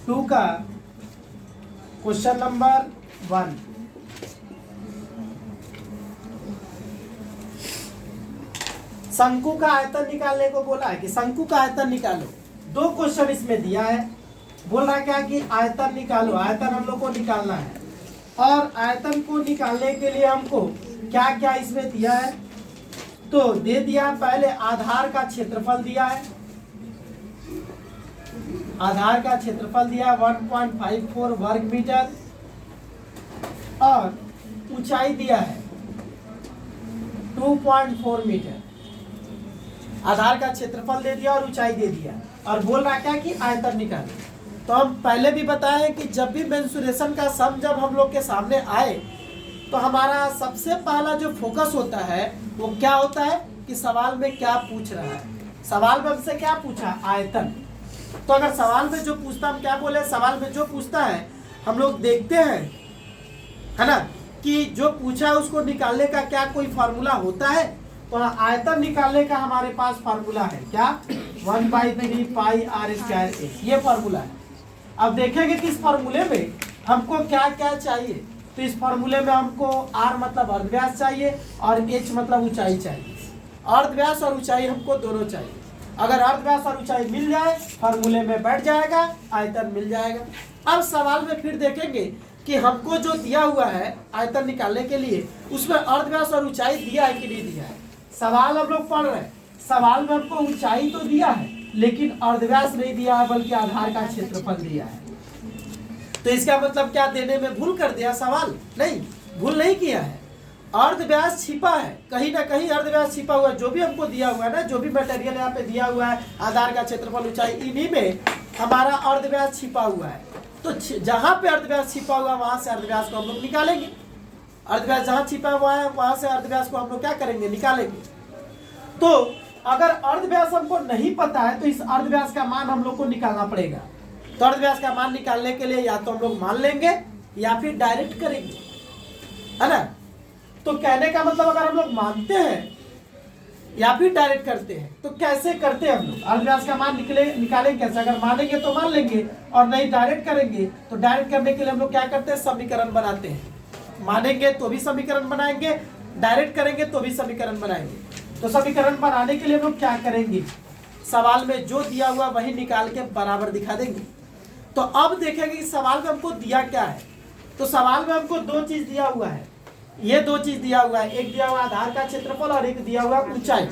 2 का question number 1। शंकु का आयतन निकालने को बोला है कि शंकु का आयतन निकालो। 2 क्वेश्चन इसमें दिया है, बोल रहा है क्या कि आयतन निकालो, आयतन हम लोग को निकालना है। और आयतन को निकालने के लिए हमको क्या क्या इसमें दिया है, तो दे दिया पहले आधार का क्षेत्रफल दिया है, आधार का क्षेत्रफल दिया 1.54 वर्ग मीटर और ऊंचाई दिया है 2.4 मीटर। आधार का क्षेत्रफल दे दिया और ऊंचाई दे दिया और बोल रहा क्या कि आयतन निकाले। तो हम पहले भी बताए कि जब भी मेंसुरेशन का सम जब हम लोग के सामने आए तो हमारा सबसे पहला जो फोकस होता है वो क्या होता है कि सवाल में क्या पूछ रहा है। सवाल में हमसे क्या पूछा, आयतन। तो अगर सवाल में जो पूछता, हम क्या बोले, सवाल में जो पूछता है हम लोग देखते हैं, है ना, कि जो पूछा है उसको निकालने का क्या कोई फार्मूला होता है। तो आयतन निकालने का हमारे पास फार्मूला है क्या, 1/3 पाई आर स्क्वायर ए, ये फार्मूला है। अब देखेंगे कि इस फार्मूले में हमको क्या क्या चाहिए। तो इस फार्मूले में हमको आर मतलब अर्धव्यास चाहिए और एच मतलब ऊंचाई चाहिए। अर्धव्यास और ऊंचाई हमको दोनों चाहिए। अगर अर्धव्यास और ऊंचाई मिल जाए फार्मूले में बैठ जाएगा, आयतन मिल जाएगा। अब सवाल में फिर देखेंगे कि हमको जो दिया हुआ है आयतन निकालने के लिए उसमें अर्धव्यास और ऊंचाई दिया है कि नहीं दिया है। सवाल हम लोग पढ़ रहे हैं, सवाल में हमको ऊंचाई तो दिया है लेकिन अर्धव्यास नहीं दिया है बल्कि आधार का क्षेत्रफल दिया है। तो इसका मतलब क्या, देने में भूल कर दिया सवाल? नहीं, भूल नहीं किया है। अर्धव्यास छिपा है, कहीं ना कहीं अर्धव्यास छिपा हुआ है। जो भी हमको दिया हुआ है ना, जो भी मटेरियल यहाँ पे दिया हुआ है, आधार का क्षेत्रफल, ऊंचाई, इन्हीं में हमारा अर्धव्यास छिपा हुआ है। तो जहाँ पे अर्धव्यास छिपा हुआ है वहां से अर्धव्यास को हम लोग निकालेंगे। अर्धव्यास जहाँ छिपा हुआ है वहां से अर्धव्यास को हम लोग क्या करेंगे, निकालेंगे। तो अगर अर्धव्यास हमको नहीं पता है तो इस अर्धव्यास का मान हम लोग को निकालना पड़ेगा। तो अर्धव्यास का मान निकालने के लिए या तो हम लोग मान लेंगे या फिर डायरेक्ट करेंगे, है ना। तो कहने का मतलब अगर हम लोग मानते हैं या फिर डायरेक्ट करते हैं तो कैसे करते हैं हम लोग, अर्धव्यास का मान निकालेंगे कैसे। अगर मानेंगे तो मान लेंगे और नहीं डायरेक्ट करेंगे तो डायरेक्ट करने के लिए हम लोग क्या करते हैं, समीकरण बनाते हैं। मानेंगे तो भी समीकरण बनाएंगे, डायरेक्ट करेंगे तो भी समीकरण बनाएंगे। तो समीकरण बनाने के लिए हम लोग क्या करेंगे, सवाल में जो दिया हुआ वही निकाल के बराबर दिखा देंगे। तो अब देखेंगे कि सवाल में हमको दिया क्या है। तो सवाल में हमको 2 चीज दिया हुआ है, ये 2 चीज दिया हुआ है। एक दिया हुआ आधार का क्षेत्रफल और एक दिया हुआ ऊंचाई।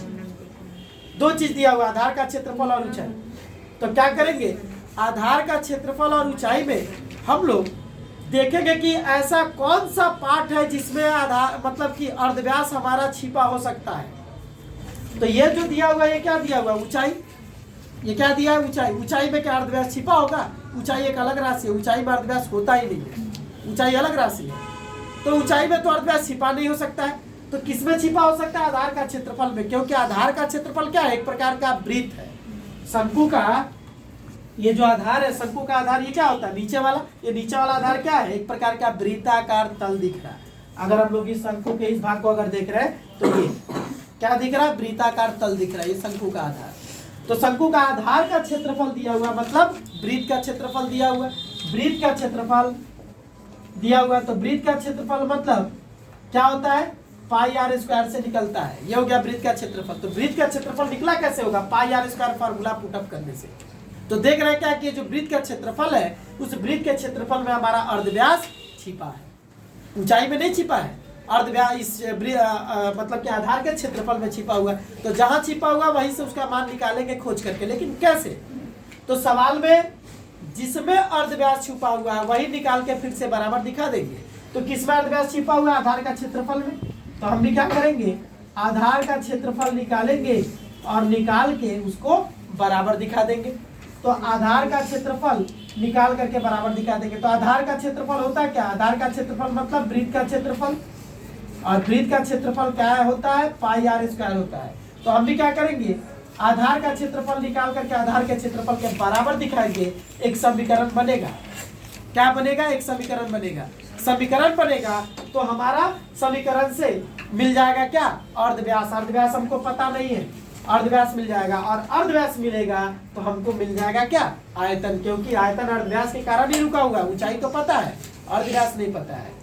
2 चीज दिया हुआ, आधार का क्षेत्रफल और ऊंचाई। तो क्या करेंगे, आधार का क्षेत्रफल और ऊंचाई में हम लोग देखेंगे कि ऐसा कौन सा पार्ट है जिसमें आधार मतलब कि अर्धव्यास हमारा छिपा हो सकता है। तो ये जो दिया हुआ है, ये क्या दिया हुआ है, ऊंचाई। ये क्या दिया है, ऊंचाई। ऊंचाई में क्या अर्धव्यास छिपा होगा? ऊंचाई एक अलग राशि है, ऊंचाई में अर्धव्यास होता ही नहीं है, ऊंचाई अलग राशि है। तो ऊंचाई में तो अर्धव्यास छिपा नहीं हो सकता है। तो किसमें छिपा हो सकता है, आधार का क्षेत्रफल में, क्योंकि आधार का क्षेत्रफल क्या है, एक प्रकार का वृत्त है। शंकु का ये जो आधार है, शंकु का आधार ये क्या होता है, नीचे वाला। ये नीचे वाला आधार क्या है, एक प्रकार का वृत्ताकार तल दिख रहा है। अगर हम लोग इस शंकु के इस भाग को अगर देख रहे हैं तो ये क्या दिख रहा है, वृत्ताकार तल दिख रहा है, ये शंकु का आधार। तो शंकु का आधार का क्षेत्रफल दिया हुआ मतलब वृत्त का क्षेत्रफल दिया हुआ, वृत्त का क्षेत्रफल दिया हुआ। तो वृत्त का क्षेत्रफल मतलब क्या होता है, पाई आर स्क्वायर से निकलता है। ये हो गया वृत्त का क्षेत्रफल। तो वृत्त का क्षेत्रफल निकला कैसे होगा, पाई आर स्क्वायर फार्मूला पुटअप करने से। तो देख रहे हैं क्या कि जो वृत्त का क्षेत्रफल है उस वृत्त के क्षेत्रफल में हमारा अर्धव्यास छिपा है, ऊंचाई में नहीं छिपा है। अर्धव्यास इस मतलब कि आधार के क्षेत्रफल में छिपा हुआ है। तो जहां छिपा हुआ वहीं से उसका मान निकालेंगे खोज करके। लेकिन कैसे, तो सवाल में जिसमें अर्धव्यास छुपा हुआ है वही निकाल के फिर से बराबर दिखा देंगे। तो किसमें अर्धव्यास छिपा हुआ है, आधार का क्षेत्रफल में। तो हम भी क्या करेंगे, आधार का क्षेत्रफल निकालेंगे और निकाल के उसको बराबर दिखा देंगे। तो आधार का क्षेत्रफल निकाल करके बराबर दिखा देंगे। तो आधार का क्षेत्रफल होता है क्या, आधार का क्षेत्रफल मतलब वृत्त का क्षेत्रफल, और वृत्त का क्षेत्रफल क्या होता है, पाई आर स्क्वायर होता है। तो हम भी क्या करेंगे, आधार का क्षेत्रफल निकाल करके आधार के क्षेत्रफल के बराबर दिखाएंगे। एक समीकरण बनेगा, क्या बनेगा, एक समीकरण बनेगा। समीकरण बनेगा तो हमारा समीकरण से मिल जाएगा क्या, अर्धव्यास। अर्धव्यास हमको पता नहीं है, अर्धव्यास मिल जाएगा, और अर्धव्यास मिलेगा तो हमको मिल जाएगा क्या, आयतन, क्योंकि आयतन अर्धव्यास के कारण ही रुका हुआ है। ऊंचाई तो पता है, अर्धव्यास नहीं पता है।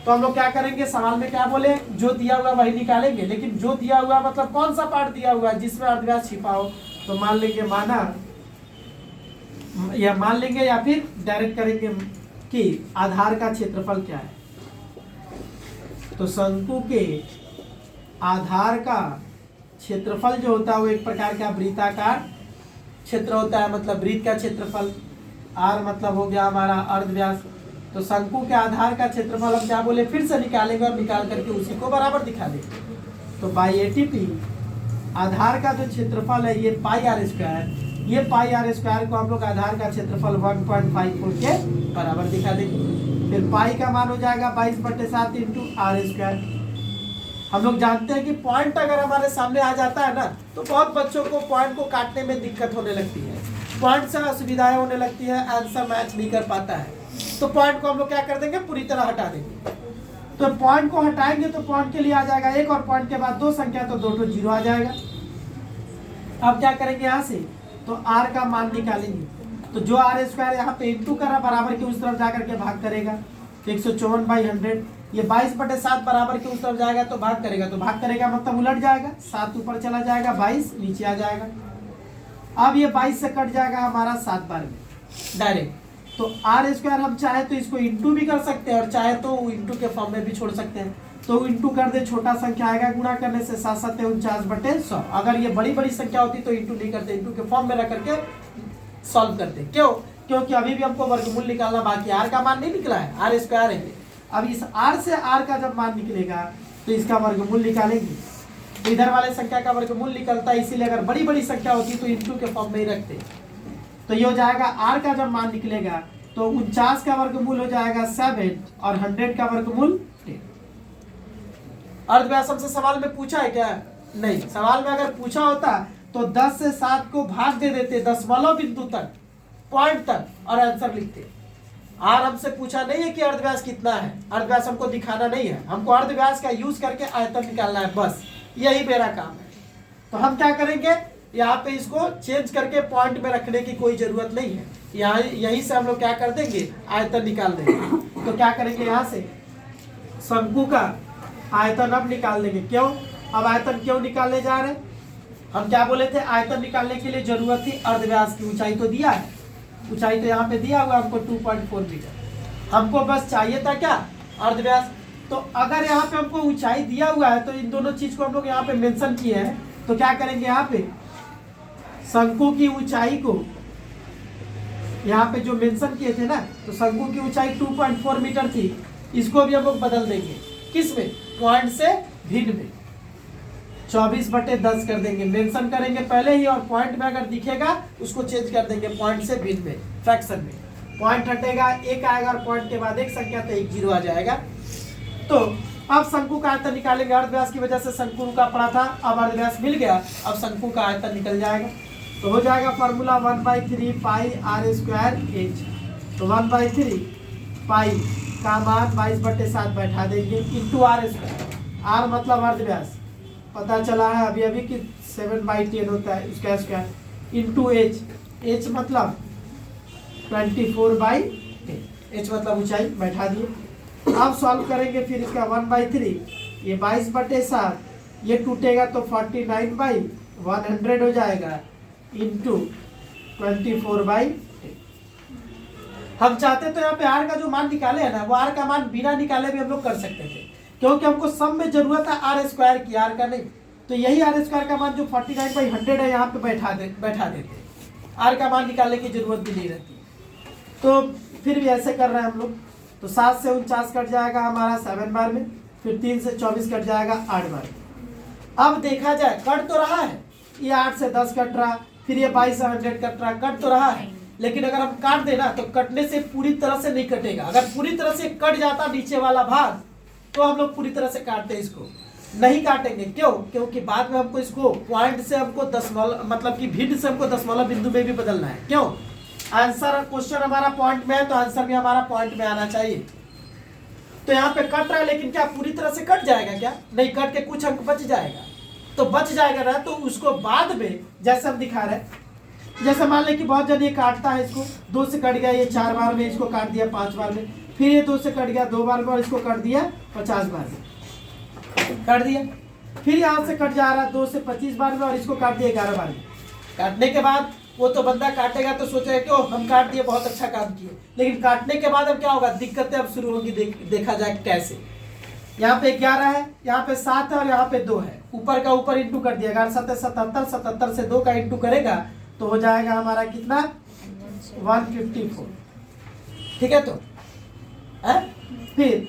तो हम लोग क्या करेंगे, सवाल में क्या बोले, जो दिया हुआ वही निकालेंगे, लेकिन जो दिया हुआ मतलब कौन सा पार्ट दिया हुआ है जिसमें अर्धव्यास छिपा हो। तो मान लेंगे मान लेंगे या फिर डायरेक्ट करेंगे कि आधार का क्षेत्रफल क्या है। तो शंकु के आधार का क्षेत्रफल जो होता है वो एक प्रकार का वृत्ताकार क्षेत्र होता है, मतलब वृत्त का क्षेत्रफल। r मतलब हो गया हमारा अर्धव्यास। तो शंकु के आधार का क्षेत्रफल हम क्या बोले, फिर से निकालेंगे और निकाल करके उसी को बराबर दिखा देंगे। तो बाई एटीपी आधार का जो क्षेत्रफल है ये पाई आर स्क्वायर, ये पाई आर स्क्वायर को हम लोग आधार का क्षेत्रफल 1.54 के बराबर दिखा देंगे। फिर पाई का मान हो जाएगा 22/7 इंटू आर स्क्वायर। हम लोग जानते हैं कि पॉइंट अगर हमारे सामने आ जाता है ना, तो बहुत बच्चों को पॉइंट को काटने में दिक्कत होने लगती है, पॉइंट से असुविधाएं होने लगती है, आंसर मैच नहीं कर पाता है। तो पॉइंट को हम लोग क्या कर देंगे, पूरी तरह हटा देंगे। तो पॉइंट को हटाएंगे तो पॉइंट के लिए आ जाएगा 1 और पॉइंट के बाद 2 संख्या, तो 2 0 आ जाएगा। अब क्या करेंगे यहाँ से, तो r का मान निकालेंगे। तो जो आर स्क्वायर यहाँ पे इंटू करा बराबर के उस तरफ जाकर के भाग करेगा, 154/100। ये 22/7 बराबर के उस तरफ जाएगा तो भाग करेगा, तो भाग करेगा मतलब उलट जाएगा, 7 ऊपर चला जाएगा, 22 नीचे आ जाएगा। अब ये 22 से कट जाएगा हमारा 7 बार में डायरेक्ट। तो आर स्क्वायर हम चाहे तो इसको इंटू भी कर सकते हैं और चाहे तो इंटू के फॉर्म में भी छोड़ सकते हैं। तो इंटू कर दे, छोटा संख्या आएगा, गुणा करने से 7 7 49/100। अगर ये बड़ी बड़ी संख्या होती तो इंटू नहीं करते, इंटू के फॉर्म में रख करके सॉल्व करते। क्यों, क्योंकि अभी भी हमको वर्गमूल निकालना बाकी, आर का मान नहीं निकला है, आर स्क्वायर है। अब इस आर से आर का जब मान निकलेगा तो इसका वर्गमूल निकालेंगे। तो इधर वाले संख्या का वर्गमूल निकलता है, इसीलिए अगर बड़ी बड़ी संख्या होती तो इंटू के फॉर्म में ही रखते। तो ये हो जाएगा आर का जब मान निकलेगा तो 49 का वर्गमूल हो जाएगा 7 और 100 का वर्गमूल 10। अर्धव्यास हमसे सवाल में पूछा है क्या? नहीं। सवाल में अगर पूछा होता तो 10 से 7 को भाग दे देते दशमलव बिंदु तक, पॉइंट तक, और आंसर लिखते। आर हमसे पूछा नहीं है कि अर्धव्यास कितना है, अर्धव्यास हमको दिखाना नहीं है, हमको अर्धव्यास का यूज करके आयतन निकालना है, बस यही मेरा काम है। तो हम क्या करेंगे, यहाँ पे इसको चेंज करके पॉइंट में रखने की कोई जरूरत नहीं है, यहाँ यहीं से हम लोग क्या कर देंगे, आयतन निकाल देंगे। तो क्या करेंगे, यहाँ से शंकु का आयतन अब निकाल देंगे। क्यों, अब आयतन क्यों निकालने जा रहे हैं, हम क्या बोले थे, आयतन निकालने के लिए जरूरत थी अर्धव्यास की। ऊंचाई तो दिया है, ऊंचाई तो यहाँ पे दिया हुआ हमको 2.4 मीटर, हमको बस चाहिए था क्या, अर्धव्यास। तो अगर यहाँ पे हमको ऊंचाई दिया हुआ है तो इन दोनों चीज को हम लोग यहाँ पे मेंशन किए हैं। तो क्या करेंगे, यहाँ पे शंकु की ऊंचाई को यहाँ पे जो मेंशन किए थे ना, तो शंकु की ऊंचाई 2.4 मीटर थी, इसको भी हम लोग बदल देंगे, किस में, पॉइंट से भिन्न में, 24/10 कर देंगे, मेंशन करेंगे पहले ही, और पॉइंट में अगर दिखेगा उसको चेंज कर देंगे पॉइंट से भिन्न में, फ्रैक्शन में। पॉइंट हटेगा, 1 आएगा और पॉइंट के बाद एक संख्या तो 1 0 आ जाएगा। तो अब शंकु का आयतन निकालेंगे, अर्धव्यास की वजह से शंकु रुका पड़ा था, अब अर्धव्यास मिल गया, अब शंकु का आयतन निकल जाएगा। तो हो जाएगा formula 1/3 pi R square H. तो 1/3 पाई का मान 22/7 बैठा देंगे इंटू आर स्क्वायर, आर मतलब अर्धव्यास पता चला है अभी अभी कि 7/10 होता है उसका स्क्वायर, इंटू एच, एच मतलब 24/10, एच मतलब ऊंचाई बैठा दिए। अब सॉल्व करेंगे फिर इसका 1/3, ये 22/7, ये टूटेगा तो 49/100 हो जाएगा, इंटू 24/10। हम चाहते तो यहाँ पे आर का जो मान निकाले है ना, वो आर का मान बिना निकाले भी हम लोग कर सकते थे, क्योंकि हमको सब में जरूरत है आर स्क्वायर की, आर का नहीं। तो यही आर स्क्वायर का मान जो 49/100 है यहाँ पे बैठा देते, आर का मान निकालने की जरूरत भी नहीं रहती। तो फिर भी ऐसे कर रहे हैं हम लोग। तो 7 से 49 कट जाएगा हमारा 7 बार में, फिर 3 से 24 कट जाएगा 8 बार में। अब देखा जाए कट तो रहा है, ये 8 से 10 कट रहा, फिर ये 22 से 100 कट रहा, कट तो रहा है, लेकिन अगर हम काट देना तो कटने से पूरी तरह से नहीं कटेगा। अगर पूरी तरह से कट जाता नीचे वाला भाग तो हम लोग पूरी तरह से काटते, इसको नहीं काटेंगे। क्यों, क्योंकि बाद में हमको इसको पॉइंट से हमको दशमलव मतलब कि भिन्न से हमको दशमलव बिंदु में भी बदलना है। क्यों, आंसर क्वेश्चन हमारा पॉइंट में है तो आंसर भी हमारा पॉइंट में आना चाहिए। तो यहाँ पे कट रहा है, लेकिन क्या पूरी तरह से कट जाएगा क्या, नहीं, कट के कुछ अंक बच जाएगा। तो बच जाएगा ना, तो उसको बाद में जैसे हम दिखा रहे हैं, जैसे मान लें कि बहुत जन ये काटता है, इसको 2 से कट गया, ये 4 बार में इसको काट दिया 5 बार में, फिर ये 2 से कट गया 2 बार में और इसको काट दिया 50 बार में, काट दिया, फिर यहाँ से कट जा रहा है 2 से 25 बार में और इसको काट दिया 11 बार में। काटने के बाद वो तो बंदा काटेगा तो सोचेगा कि ओह हम काट दिए, बहुत अच्छा काम किए, लेकिन काटने के बाद अब क्या होगा, दिक्कतें अब शुरू होगी। देखा जाए कैसे, यहाँ पे 11 है, यहाँ पे 7 है और यहाँ पे 2 है, ऊपर का ऊपर इंटू कर दिया, 11 7 77, 77 से 2 का इंटू करेगा तो हो जाएगा हमारा कितना, 154। ठीक है, तो फिर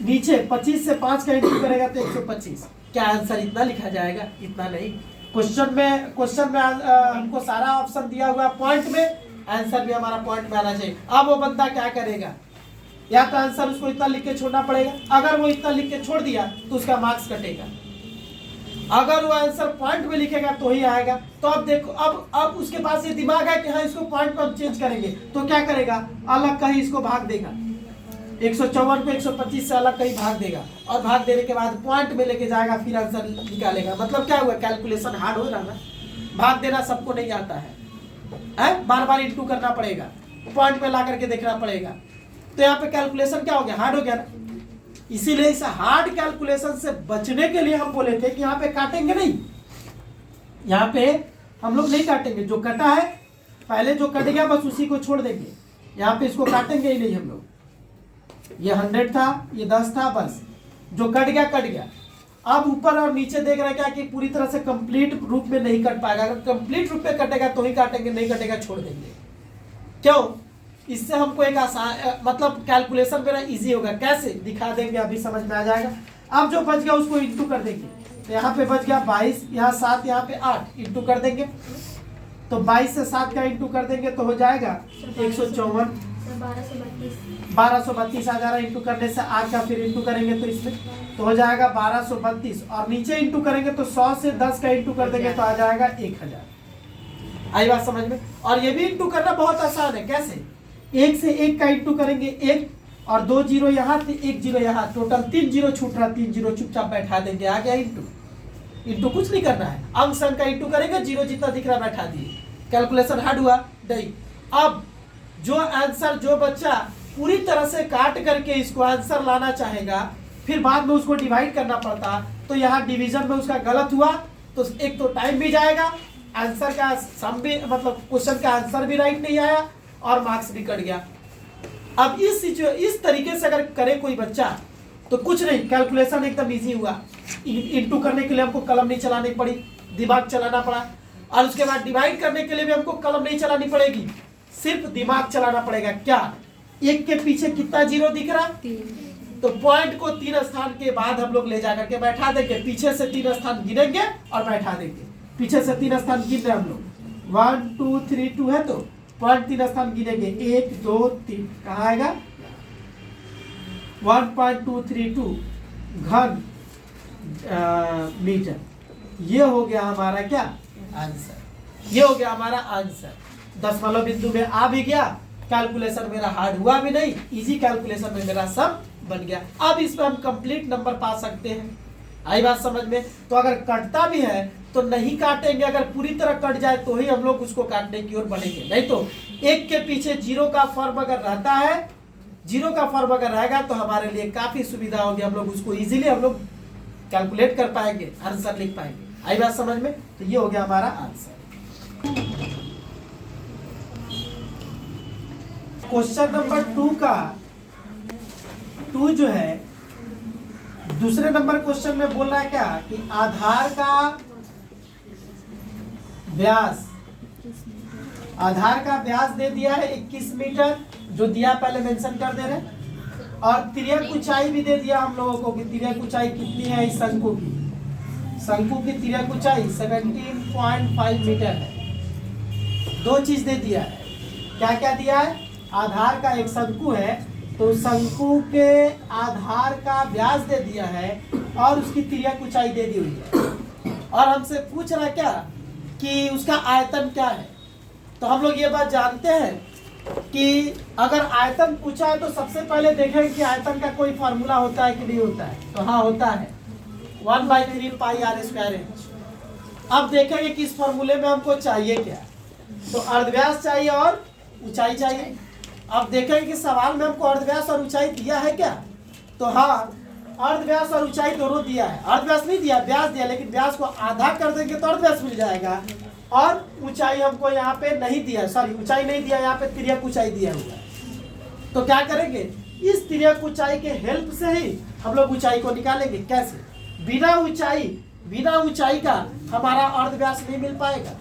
नीचे 25 से 5 का इंटू करेगा तो 125। क्या आंसर इतना लिखा जाएगा? इतना नहीं। क्वेश्चन में हमको सारा ऑप्शन दिया हुआ पॉइंट में, आंसर भी हमारा पॉइंट में आना चाहिए। अब वो बंदा क्या करेगा, या तो आंसर उसको इतना लिख के छोड़ना पड़ेगा, अगर वो इतना लिख के छोड़ दिया तो उसका मार्क्स कटेगा, अगर वो आंसर पॉइंट में लिखेगा तो ही आएगा। तो अब देखो, अब उसके पास ये दिमाग है कि हाँ इसको पॉइंट में हम चेंज करेंगे, तो क्या करेगा, अलग कहीं इसको भाग देगा, 154 को 125 से अलग कहीं भाग देगा और भाग देने के बाद पॉइंट में लेके जाएगा, फिर आंसर निकालेगा। मतलब क्या हुआ, कैलकुलेशन हार्ड हो रहा है, भाग देना सबको नहीं आता है, बार बार इंटू करना पड़ेगा, पॉइंट में ला करके देखना पड़ेगा। तो यहाँ पे कैलकुलेशन क्या हो गया, हार्ड हो गया ना। इसीलिए इस हार्ड कैलकुलेशन से बचने के लिए हम बोले थे कि यहाँ पे काटेंगे नहीं, यहाँ पे हम लोग नहीं काटेंगे, जो कटा है पहले जो कट गया बस उसी को छोड़ देंगे, यहाँ पे इसको काटेंगे ही नहीं हम लोग। ये 100 था, ये 10 था, बस जो कट गया कट गया। अब ऊपर और नीचे देख रहे हैं क्या कि पूरी तरह से कंप्लीट रूप में नहीं कट पाएगा, अगर कंप्लीट रूप में कटेगा तो ही काटेंगे, नहीं कटेगा छोड़ देंगे। क्यों? इससे हमको एक आसान, मतलब कैलकुलेशन मेरा इजी होगा। कैसे दिखा देंगे, अभी समझ में आ जाएगा। अब जो बच गया उसको इंटू कर देंगे, तो यहाँ पे बच गया 22, यहाँ 7, यहाँ पे 8, इंटू कर देंगे तो 22 से 7 का इंटू कर देंगे तो हो जाएगा 154, 1232 आ जा रहा है। इंटू करने से 8 का फिर इंटू करेंगे तो इसमें तो हो जाएगा 1232, और नीचे इंटू करेंगे तो 100 से 10 का इंटू कर देंगे तो आ जाएगा 1000। आई बात समझ में? और ये भी इंटू करना बहुत आसान है। कैसे? 1 से 1 का इंटू करेंगे 1 और 2 जीरो यहाँ, 1 जीरो यहाँ, टोटल 3 जीरो छूट रहा, 3 जीरो चुपचाप बैठा देंगे, आ गया इंटू। इंटू कुछ नहीं करना है, अंक संग का इंटू करेंगे, जीरो जितना दिख रहा बैठा दिए, कैलकुलेशन हार्ड हुआ नहीं। अब जो आंसर, जो बच्चा पूरी तरह से काट करके इसको आंसर लाना चाहेगा, फिर बाद में उसको डिवाइड करना पड़ता, तो यहाँ डिवीजन में उसका गलत हुआ तो एक तो टाइम भी जाएगा, आंसर का सम भी, मतलब क्वेश्चन का आंसर भी राइट नहीं आया और मार्क्स भी कट गया। अब इस तरीके से अगर करे कोई बच्चा तो कुछ नहीं, कैलकुलेशन एकदम इजी हुआ। इंटू करने के लिए हमको कलम नहीं चलानी पड़ी, दिमाग चलाना पड़ा, और उसके बाद डिवाइड करने के लिए भी हमको कलम नहीं चलानी पड़ेगी, सिर्फ दिमाग चलाना पड़ेगा। क्या? 1 के पीछे कितना जीरो दिख रहा? 3। तो पॉइंट को 3 स्थान के बाद हम लोग ले जाकर के बैठा देंगे, पीछे से 3 स्थान गिनेंगे और बैठा देंगे। पीछे से 3 स्थान गिन रहे हम लोग, 1 2 3 2 है तो पॉइंट 3 स्थान गिनेंगे, 1 2 3, कहाँ आएगा 1.232 घन मीटर। ये हो गया हमारा क्या आंसर, ये हो गया हमारा आंसर। दशमलव बिंदु में आ भी गया, कैलकुलेशन मेरा हार्ड हुआ भी नहीं, इजी कैलकुलेशन में मेरा सब बन गया। अब इसमें हम कंप्लीट नंबर पा सकते हैं। आई बात समझ में? तो अगर कटता भी है तो नहीं काटेंगे, अगर पूरी तरह कट जाए तो ही हम लोग उसको काटने की ओर बढ़ेंगे, नहीं तो 1 के पीछे जीरो का फॉर्म अगर रहता है, जीरो का फॉर्म अगर रहेगा तो हमारे लिए काफी सुविधा होगी, हम लोग उसको इजीली हम लोग कैलकुलेट कर पाएंगे, आंसर लिख पाएंगे। आई बात समझ में? तो ये हो गया हमारा आंसर। क्वेश्चन नंबर 2 का 2 जो है दूसरे नंबर क्वेश्चन में बोल रहा है क्या कि आधार का व्यास, आधार का व्यास दे दिया है 21 मीटर, जो दिया पहले मेंशन कर दे रहे, और तिर्यक ऊंचाई भी दे दिया हम लोगों को कि तिर्यक ऊंचाई कितनी है इस शंकु की। शंकु की तिर्यक ऊंचाई 17.5 मीटर है। 2 चीज दे दिया है। क्या क्या दिया है? आधार का एक शंकु है तो शंकु के आधार का व्यास दे दिया है और उसकी तिर्यक ऊंचाई दे दी हुई है, और हमसे पूछ रहा क्या कि उसका आयतन क्या है। तो हम लोग ये बात जानते हैं कि अगर आयतन पूछा है तो सबसे पहले देखें कि आयतन का कोई फार्मूला होता है कि नहीं होता है। तो हाँ होता है, 1/3 पाई आर स्क्वायर एच। अब देखेंगे कि इस फॉर्मूले में हमको चाहिए क्या। तो अर्धव्यास चाहिए और ऊंचाई चाहिए। अब देखेंगे कि सवाल में हमको अर्धव्यास और ऊंचाई दिया है क्या। तो हाँ, अर्धव्यास और ऊंचाई दोनों दिया है। अर्धव्यास नहीं दिया, व्यास दिया, लेकिन व्यास को आधा कर देंगे तो अर्धव्यास मिल जाएगा। और ऊंचाई हमको यहाँ पे नहीं दिया, सॉरी ऊंचाई नहीं दिया, यहाँ पे तिर्यक ऊंचाई दिया हुआ है। तो क्या करेंगे, इस तिर्यक ऊंचाई के हेल्प से ही हम लोग ऊंचाई को निकालेंगे। कैसे? बिना ऊंचाई का हमारा अर्धव्यास नहीं मिल पाएगा,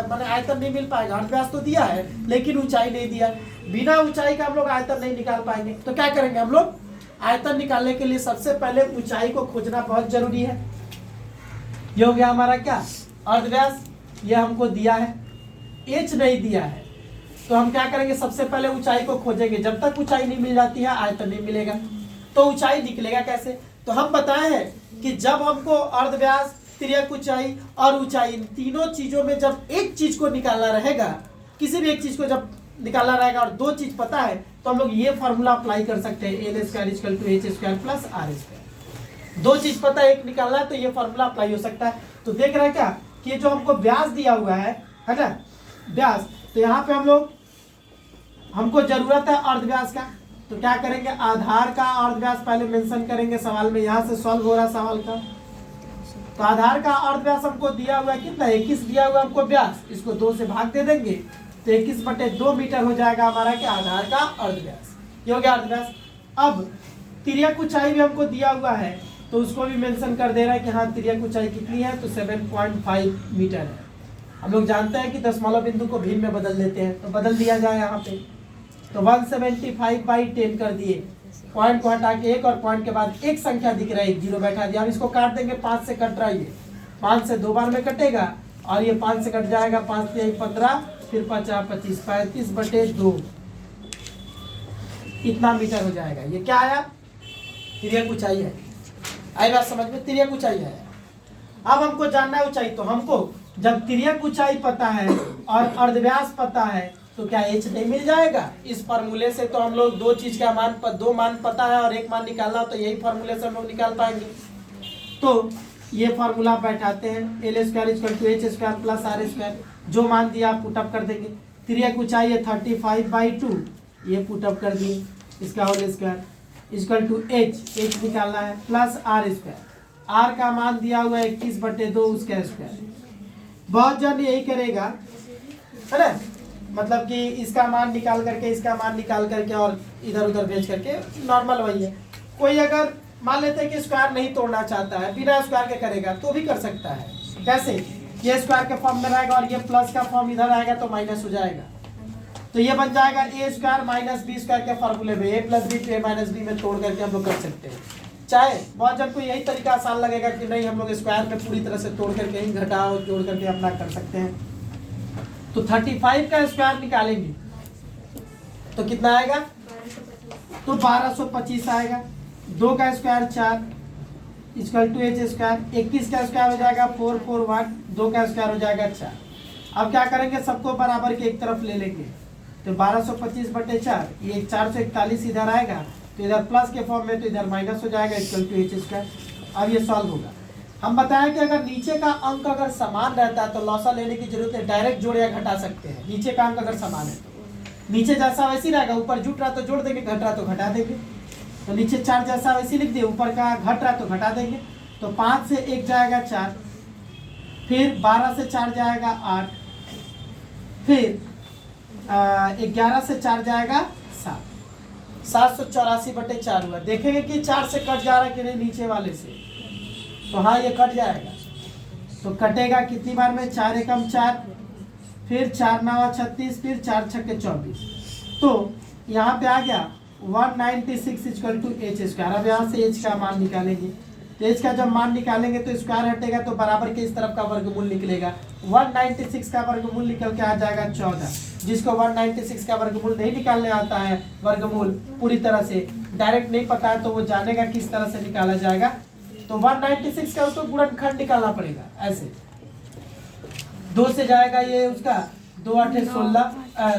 माने आयतन नहीं मिल पाएगा। अर्धव्यास तो दिया है लेकिन ऊंचाई नहीं दिया। बिना ऊंचाई का हम लोग आयतन नहीं निकाल पाएंगे। तो क्या करेंगे हम लोग, आयतन निकालने के लिए सबसे पहले ऊंचाई को खोजना बहुत जरूरी है। ये हो गया हमारा क्या, अर्धव्यास। ये हमको दिया है, एच नहीं दिया है। तो हम क्या करेंगे, सबसे पहले ऊंचाई को खोजेंगे। जब तक ऊंचाई नहीं मिल जाती है आयतन नहीं मिलेगा। तो ऊंचाई निकलेगा कैसे? तो हम बताए हैं कि जब हमको अर्धव्यास, तिर्यक ऊंचाई और ऊंचाई, इन तीनों चीजों में जब एक चीज को निकालना रहेगा, किसी भी एक चीज को जब निकालना रहेगा और दो चीज पता है, तो हम लोग ये फॉर्मूला अप्लाई कर सकते हैं, L square equal to H square plus R square. दो चीज पता है, एक निकालना है, तो ये फॉर्मूला अप्लाई हो सकता है। तो देख रहे हैं क्या कि ये जो हमको व्यास दिया हुआ है ना, व्यास, तो यहाँ पे हम लोग, हमको जरूरत है अर्धव्यास का। तो क्या करेंगे, आधार का अर्धव्यास पहले मेंशन करेंगे सवाल में। यहाँ से सॉल्व हो रहा सवाल का। तो आधार का अर्धव्यास हमको दिया हुआ है कितना, 21 दिया हुआ हमको व्यास। इसको 2 से भाग दे देंगे तो 21/2 मीटर हो जाएगा हमारा क्या, आधार का अर्धव्यास। ये हो गया अर्धव्यास। अब तिर्यक ऊंचाई भी हमको दिया हुआ है, तो उसको भी मेंशन कर दे रहा है कि हाँ तिर्यक ऊंचाई कितनी है, तो 7.5 मीटर है। हम लोग जानते हैं कि दशमलव बिंदु को भिन्न में बदल देते हैं, तो बदल दिया जाए यहाँ पे। तो 175/10 कर दिए, पॉइंट को हटा के एक, और पॉइंट के बाद एक संख्या दिख रहा है, 1 जीरो बैठा दिया। हम इसको काट देंगे, 5 से कट रहा है, ये 5 से 2 बार में कटेगा, और ये 5 से कट जाएगा, 5 से 15, फिर 50 25, 35/2 इतना मीटर हो जाएगा। ये क्या आया, तिर्यक ऊंचाई है। आई बात समझ में, तिर्यक ऊंचाई है। अब हमको जानना है ऊंचाई। तो हमको जब तिर्यक ऊंचाई पता है और अर्धव्यास पता है, तो क्या एच नहीं मिल जाएगा इस फार्मूले से। तो हम लोग दो चीज का मान, दो मान पता है और एक मान निकालना, तो यही फार्मूले से हम लोग निकाल पाएंगे। तो ये फार्मूला बैठाते हैं, L square equal to H square plus R square. जो मान दिया आप पुटअप कर देंगे। तिर्यक ऊंचाई है 35/2, ये पुटअप कर दिए, इसका whole square equal to H निकालना है, प्लस आर स्क्वायर। आर का मान दिया हुआ है 21/2 उसका स्क्वायर। बहुत जन यही करेगा, है ना, मतलब कि इसका मान निकाल करके, इसका मान निकाल करके और इधर उधर भेज करके, नॉर्मल वही है। कोई अगर मान लेते हैं कि स्क्वायर नहीं तोड़ना चाहता है, बिना स्क्वायर के करेगा, तो भी कर सकता है। कैसे, ये स्क्वायर के फॉर्म में रहेगा और ये प्लस का फॉर्म इधर आएगा तो माइनस हो जाएगा। तो ये बन जाएगा ए स्क्वायर माइनस बी स्क्वायर के फॉर्मूले में, ए प्लस बी ए माइनस बी में तोड़ करके हम लोग कर सकते हैं। चाहे बहुत जन को यही तरीका आसान लगेगा कि नहीं हम लोग स्क्वायर में पूरी तरह से तोड़ करके ही घटाओ जोड़ करके अपना कर सकते हैं। तो 35 का स्क्वायर निकालेंगे तो कितना आएगा, तो 1225 आएगा। 2 का square 4 equal to H square. 21 का स्क्वायर हो जाएगा 441, 2 का स्क्वायर हो जाएगा 4। अब क्या करेंगे, सबको बराबर के एक तरफ ले लेंगे। तो 1225/4, ये 441 इधर आएगा, तो इधर प्लस के फॉर्म में, तो इधर माइनस हो जाएगा इक्वल टू एच स्क्वायर। अब ये सॉल्व होगा। हम बताएं कि अगर नीचे का अंक अगर समान रहता है तो लॉसा लेने की जरूरत है, डायरेक्ट जोड़ या घटा सकते हैं। नीचे का अंक अगर समान है तो नीचे जैसा वैसे ही रहेगा, ऊपर जुट रहा तो जोड़ देंगे, घट रहा तो घटा देंगे। तो नीचे 4 जैसा वैसे लिख दिए, ऊपर का घट रहा तो घटा देंगे। तो 5 से 1 जाएगा 4, फिर 12 से 4 जाएगा 8, फिर 11 से 4 जाएगा 7, 784/4 हुआ। देखेंगे कि 4 से कट जा रहा है कि नहीं नीचे वाले से, तो हाँ ये कट जाएगा। तो कटेगा कितनी बार में, 4 एकम 4, फिर 4 9 36, फिर 4 छक्के 24। तो यहाँ पे आ गया 196 इक्वल टू एच स्क्वायर। अब यहाँ से एच का मान निकालेंगे। तो एच का जब मान निकालेंगे तो स्क्वायर हटेगा तो बराबर के इस तरफ का वर्गमूल निकलेगा। 196 का वर्गमूल निकल के आ जाएगा 14। जिसको 196 का वर्गमूल नहीं निकालने आता है, वर्गमूल पूरी तरह से डायरेक्ट नहीं पता है, तो वो जानेगा किस तरह से निकाला जाएगा। तो 196 का उसको गुणनखंड निकालना पड़ेगा ऐसे। 2 से जाएगा ये उसका 2 8 16,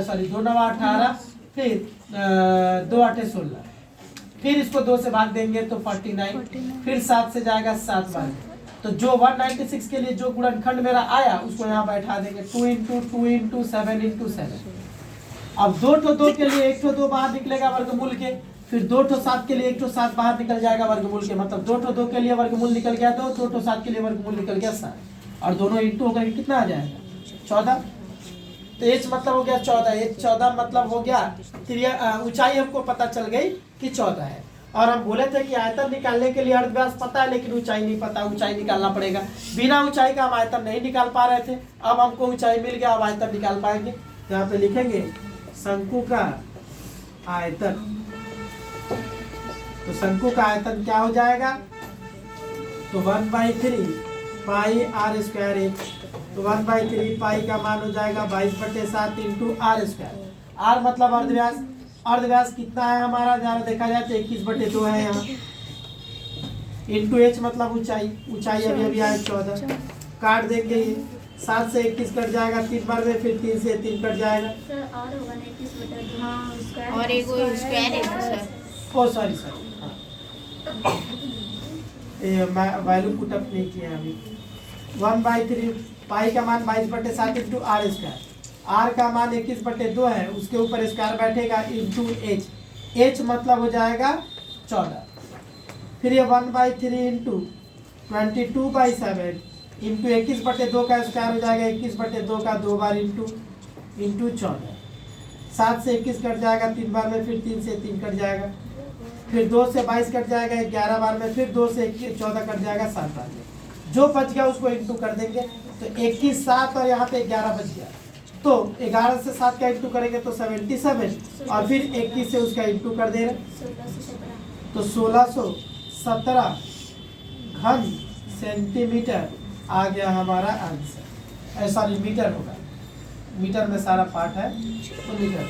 सॉरी 2 9 18, फिर 2 8 16, फिर इसको 2 से भाग देंगे तो 49, फिर 7 से जाएगा 7 बार, तो जो 196 के लिए जो गुणनखंड मेरा आया उसको यहाँ बैठा देंगे 2 इंटू 2 इंटू 7 इंटू 7। अब 2 के लिए 1 बाहर निकलेगा वर्गमूल के, फिर 2 के लिए 1 बाहर निकल जाएगा वर्गमूल के, मतलब 2 के लिए वर्गमूल निकल गया 2 के लिए वर्गमूल निकल गया 7, और दोनों इंटू होकर कितना आ जाएगा 14। तो h मतलब हो गया 14, h 14 मतलब हो गया ऊंचाई हमको पता चल गई कि 14 है। और हम बोले थे कि आयतन निकालने के लिए अर्धव्यास पता है लेकिन ऊंचाई नहीं पता, ऊंचाई निकालना पड़ेगा। बिना ऊंचाई का हम आयतन नहीं निकाल पा रहे थे, अब हमको ऊंचाई मिल गया, अब आयतन निकाल पाएंगे। यहाँ पे लिखेंगे शंकु का आयतन, तो शंकु का आयतन क्या हो जाएगा, तो 1/3 पाई आर स्क्वायर एच, तो 1/3 पाई का मान हो जाएगा 22/7 इंटू आर स्क्वायर। आर मतलब अर्धव्यास, अर्धव्यास कितना है हमारा ज़रा देखा जाए तो 21/2 है यहाँ, इंटू एच मतलब ऊंचाई, ऊंचाई अभी अभी आए 14, काट देंगे ये 7 से 21 कट जाएगा 3 बार में, फिर 3 से 3 कट जाएगा और एक स्क्वायर है सर, ओ सॉरी ये मैं वैल्यू पुट अप नहीं किया अभी। 1/3 पाई का मान 22/7 इंटू आर स्क्वायर, आर का मान 21/2 है, उसके ऊपर स्क्वायर बैठेगा इंटू एच, एच मतलब हो जाएगा 14। फिर ये 1/3 इंटू 22/7 इंटू 21/2 का स्क्वायर हो जाएगा 21/2 का 2 बार इंटू 14। 7 से 21 कट जाएगा 3 बार में, फिर 3 से 3 कट जाएगा, फिर 2 से 22 कट जाएगा 11 बार में, फिर 2 से 14 कट जाएगा 7 बार में। जो बच गया उसको इंटू कर देंगे, तो 21 7 और यहाँ पे 11 बच गया, तो 11 से 7 का इंटू करेंगे तो 77, और फिर 21 से उसका इंटू कर दे रहे तो 1617 घन सेंटीमीटर आ गया हमारा आंसर। ऐसा मीटर होगा, मीटर में सारा पार्ट है तो मीटर।